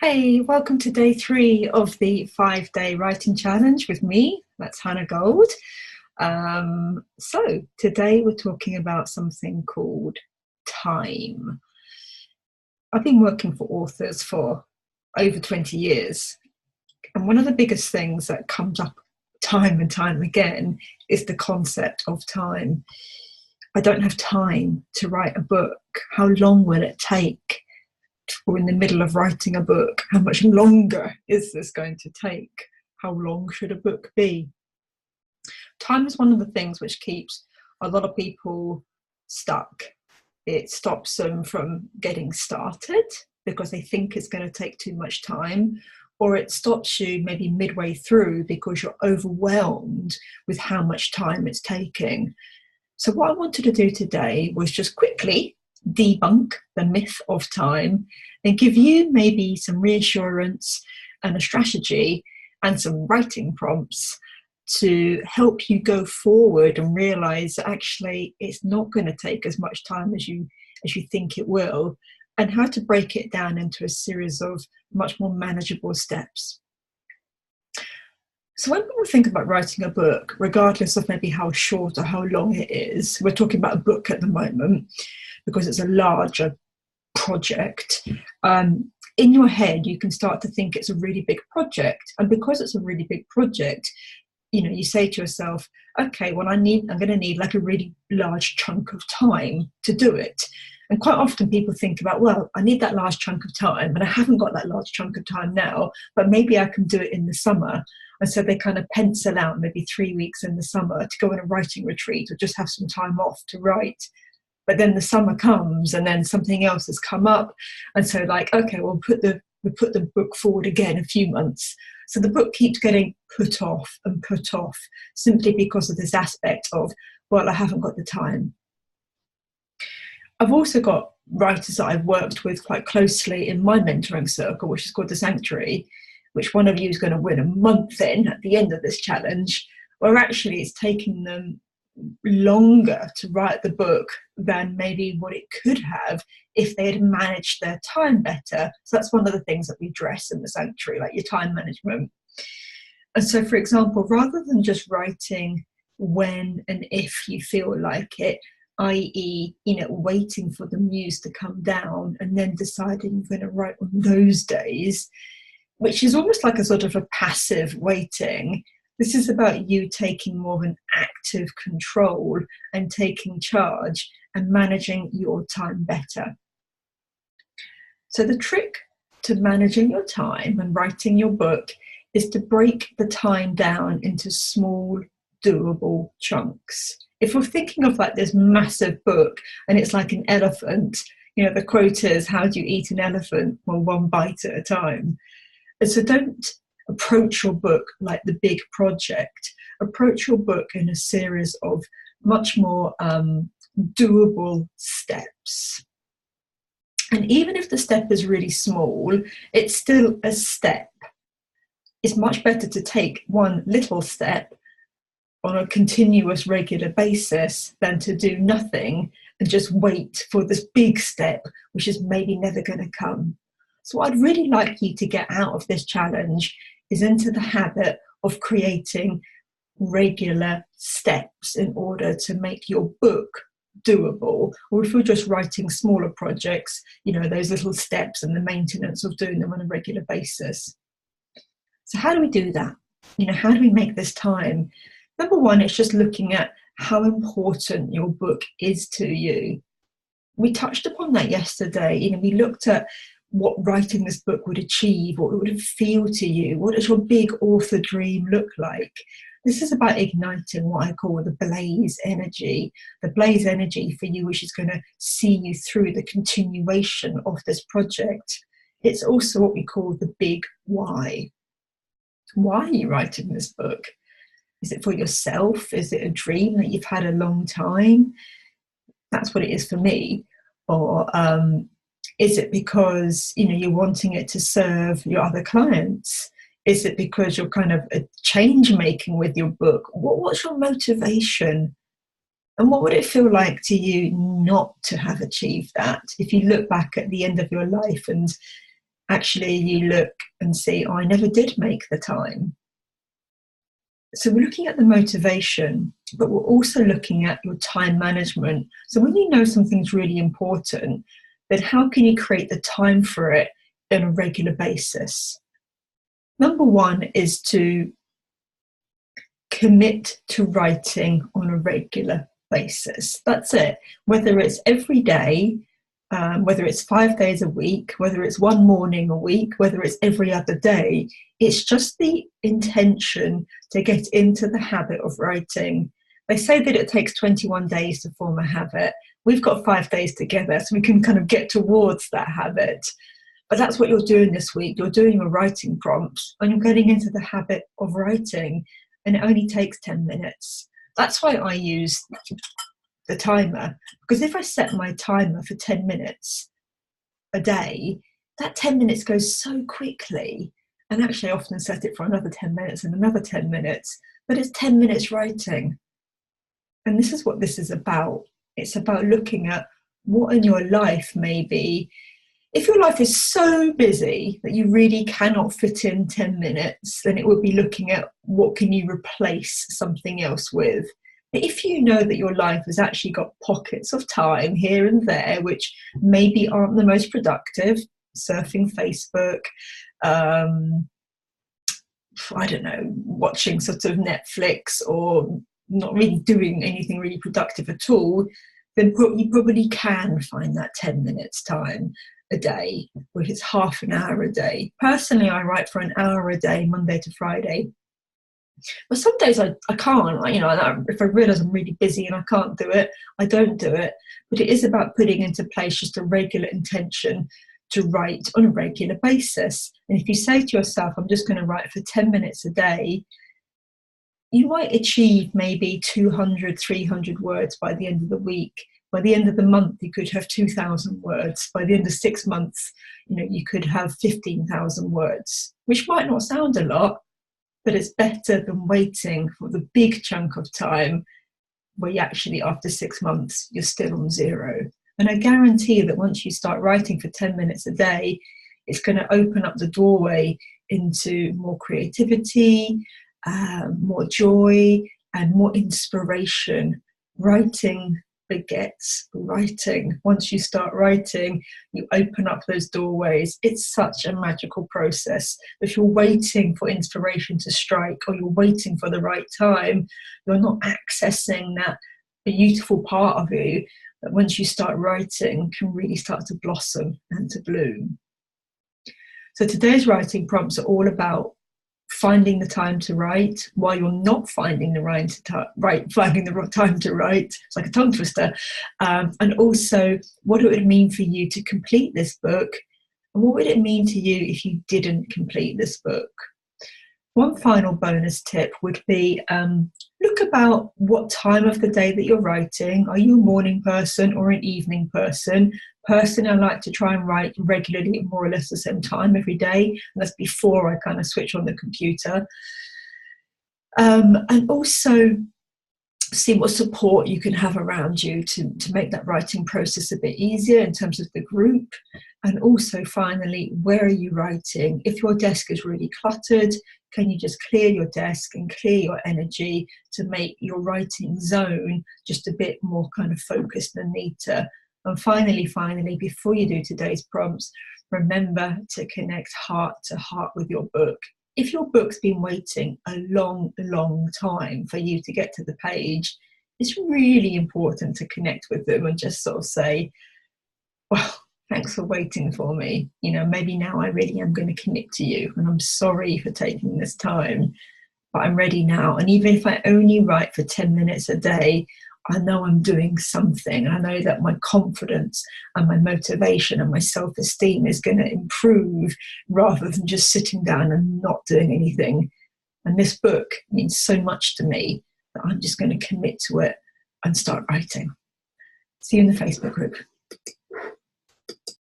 Hey, welcome to day 3 of the 5-day writing challenge with me. That's Hannah Gold. So today we're talking about something called time. I've been working for authors for over 20 years, and one of the biggest things that comes up time and time again is the concept of time. I don't have time to write a book. How long will it take? Or in the middle of writing a book, how much longer is this going to take? How long should a book be? Time is one of the things which keeps a lot of people stuck. It stops them from getting started because they think it's going to take too much time, or it stops you maybe midway through because you're overwhelmed with how much time it's taking. So what I wanted to do today was just quickly debunk the myth of time and give you maybe some reassurance and a strategy and some writing prompts to help you go forward and realize that actually it's not going to take as much time as you think it will, and how to break it down into a series of much more manageable steps. So when people think about writing a book, regardless of maybe how short or how long it is, we're talking about a book at the moment because it's a larger project. In your head, you can start to think it's a really big project. And because it's a really big project, you say to yourself, okay, well, I'm going to need like a really large chunk of time to do it. And quite often people think about, well, I need that large chunk of time, and I haven't got that large chunk of time now, but maybe I can do it in the summer. And so they kind of pencil out maybe 3 weeks in the summer to go on a writing retreat or just have some time off to write. But then the summer comes and then something else has come up. And so like, okay, we'll put the book forward again a few months. So the book keeps getting put off and put off simply because of this aspect of, well, I haven't got the time. I've also got writers that I've worked with quite closely in my mentoring circle, which is called The Sanctuary, which one of you is going to win a month in at the end of this challenge, where actually it's taking them longer to write the book than maybe what it could have if they had managed their time better. So that's one of the things that we address in The Sanctuary, like your time management. And so, for example, rather than just writing when and if you feel like it, i.e., waiting for the muse to come down and then deciding you're going to write on those days, which is almost like a sort of a passive waiting. This is about you taking more of an active control and taking charge and managing your time better. So the trick to managing your time and writing your book is to break the time down into small, doable chunks. If we're thinking of like this massive book and it's like an elephant, the quote is, how do you eat an elephant? Well, one bite at a time. And so don't approach your book like the big project. Approach your book in a series of much more doable steps. And even if the step is really small, it's still a step. It's much better to take one little step on a continuous, regular basis than to do nothing and just wait for this big step, which is maybe never going to come. So what I'd really like you to get out of this challenge is into the habit of creating regular steps in order to make your book doable. Or if you're just writing smaller projects, those little steps and the maintenance of doing them on a regular basis. So how do we do that? How do we make this time? Number one, it's just looking at how important your book is to you. We touched upon that yesterday. We looked at what writing this book would achieve, what it would feel to you, what does your big author dream look like? This is about igniting what I call the blaze energy for you, which is going to see you through the continuation of this project. It's also what we call the big why. Why are you writing this book? Is it for yourself? Is it a dream that you've had a long time? That's what it is for me. Or is it because you're wanting it to serve your other clients? Is it because you're kind of a change making with your book? What's your motivation? And what would it feel like to you not to have achieved that? If you look back at the end of your life and actually you look and see, oh, I never did make the time. So we're looking at the motivation, but we're also looking at your time management. So when you know something's really important, then how can you create the time for it on a regular basis? Number one is to commit to writing on a regular basis. That's it. Whether it's every day, whether it's 5 days a week, whether it's one morning a week, whether it's every other day, it's just the intention to get into the habit of writing. They say that it takes 21 days to form a habit. We've got 5 days together, so we can kind of get towards that habit. But that's what you're doing this week. You're doing a writing prompt and you're getting into the habit of writing, and it only takes 10 minutes. That's why I use the timer, because if I set my timer for 10 minutes a day, that 10 minutes goes so quickly. And actually, I often set it for another 10 minutes and another 10 minutes, but it's 10 minutes writing. And this is what this is about. It's about looking at what in your life maybe, if your life is so busy that you really cannot fit in 10 minutes, then it would be looking at what can you replace something else with. But if you know that your life has actually got pockets of time here and there, which maybe aren't the most productive, surfing Facebook, I don't know, watching sort of Netflix, or not really doing anything really productive at all, then you probably can find that 10 minutes time a day, or if it's half an hour a day. Personally, I write for an hour a day, Monday to Friday. But some days I can't, if I realise I'm really busy and I can't do it, I don't do it. But it is about putting into place just a regular intention to write on a regular basis. And if you say to yourself, I'm just going to write for 10 minutes a day, you might achieve maybe 200, 300 words by the end of the week. By the end of the month, you could have 2,000 words. By the end of 6 months, you could have 15,000 words, which might not sound a lot, but it's better than waiting for the big chunk of time where you actually, after 6 months, you're still on zero. And I guarantee that once you start writing for 10 minutes a day, it's going to open up the doorway into more creativity, more joy, and more inspiration. Writing begets writing. Once you start writing, you open up those doorways. It's such a magical process. If you're waiting for inspiration to strike, or you're waiting for the right time, you're not accessing that beautiful part of you that once you start writing can really start to blossom and to bloom. So today's writing prompts are all about finding the time to write while you're not finding the time to write. It's like a tongue twister. And also, what it would mean for you to complete this book, and what would it mean to you if you didn't complete this book? One final bonus tip would be look about what time of the day that you're writing. Are you a morning person or an evening person? Personally, I like to try and write regularly at more or less the same time every day. And that's before I kind of switch on the computer. And also see what support you can have around you to make that writing process a bit easier in terms of the group. And also, finally, where are you writing? If your desk is really cluttered, can you just clear your desk and clear your energy to make your writing zone just a bit more kind of focused and neater? And finally, before you do today's prompts, remember to connect heart to heart with your book. If your book's been waiting a long, long time for you to get to the page, it's really important to connect with them and just sort of say, well, thanks for waiting for me. Maybe now I really am going to commit to you, and I'm sorry for taking this time, but I'm ready now. And even if I only write for 10 minutes a day, I know I'm doing something. I know that my confidence and my motivation and my self-esteem is going to improve rather than just sitting down and not doing anything. And this book means so much to me that I'm just going to commit to it and start writing. See you in the Facebook group.